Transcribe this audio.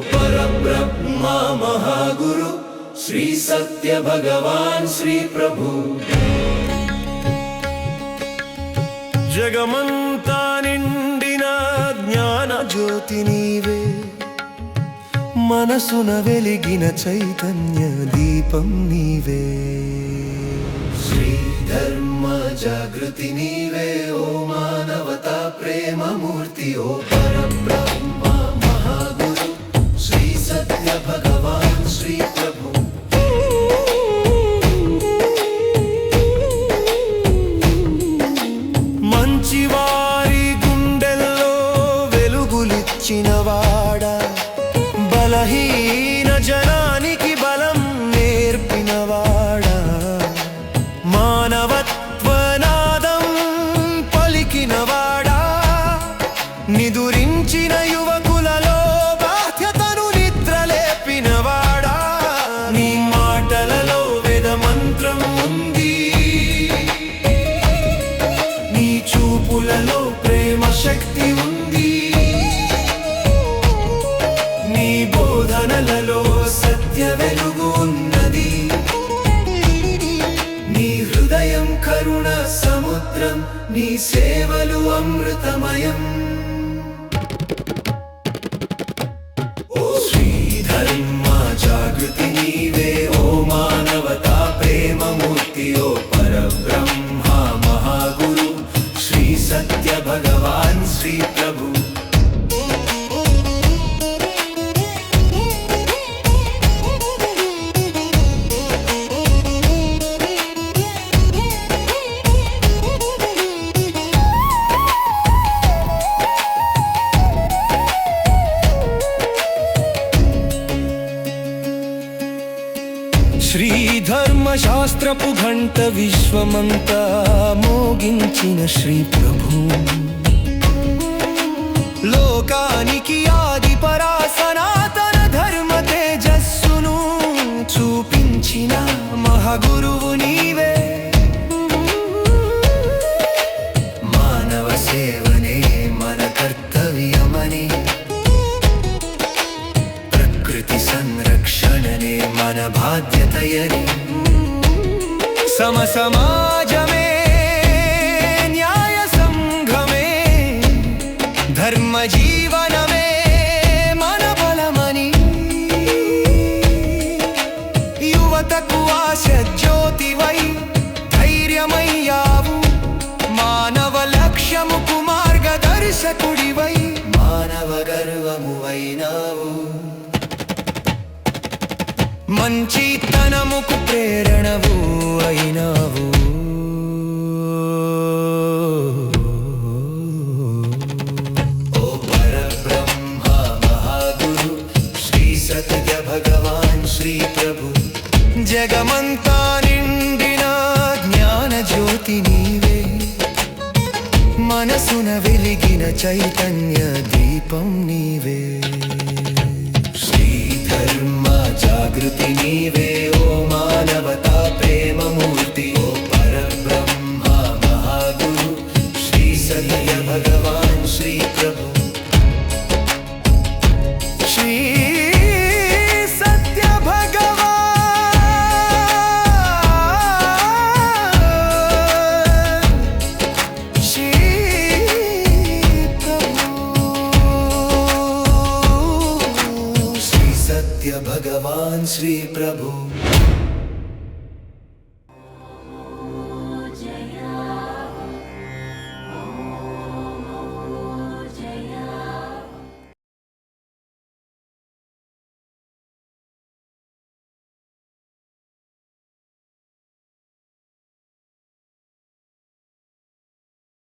परब्रह्मा महागुरु श्री सत्य भगवान श्री प्रभु जगमंता निंडिना ज्ञान ज्योति नीवे मनसुन वेलिगिन चैतन्य दीपं नीवे श्री धर्म जागृति नीवे ओ मानवता प्रेम मूर्ति ओ परब्रह्मा महागुरु श्री सत्य भगवान श्री प्रभु మంచివారి గుండెల్లో వెలుగులిచ్చినవాడా బలహీన జనానికి బలం నేర్పినవాడా మానవత్వనాదం పలికినవాడా నిదురించిన యువకులలో బాధ్యతను నిద్రలేపినవాడా నీ మాటలలో వేద మంత్రం ఉంది నీ చూపులలో ప్రేమ శక్తి ఉంది నీ బోధనలలో సత్య వెలుగు ఉన్నది నీ హృదయం కరుణ సముద్రం నీ సేవలు అమృతమయం ఓ శ్రీ ధర్మ జాగృతి నీవే ఓ మానవతా ప్రేమ మూర్తి ఓ పరబ్రహ్మ महागुरु श्री सत्य भगवान श्री प्रभु శ్రీ ధర్మశాస్త్రపు ఘంట విశ్వమంతా మోగించిన శ్రీ ప్రభు లోకానికి ఆది పరా సనాతన ధర్మ తేజస్సును చూపించిన మహాగురువు నీవే మానవ సేవనే మన కర్తవ్యమని ప్రకృతి సంరక్షణనే మన బాధ్యతయని సమసమాజమే న్యాయ సంఘమే ధర్మ జీవనమే మన బలమని యువతకు ఆశ జ్యోతివై ధైర్యమయ్యావు మానవ లక్ష్యముకు మార్గదర్శకుడివై మానవ గర్వమువైనావు మంచితనముకు ప్రేరణవు అయినావు ఓ పరబ్రహ్మ మహాగురు శ్రీ సత్య భగవాన్ శ్రీ ప్రభు జగమంతా నిండిన జ్ఞాన జ్యోతి నీవే మనసున వెలిగిన చైతన్య దీపం నీవే जागृति नीवे ओ मानवता प्रेम मूर्ति ओ परब्रह्मा महागुरु श्री सत्य भगवान श्री प्रभु श्री सत्य भगवान श्री प्रभु श्री सत्य भगवान श्री प्रभु।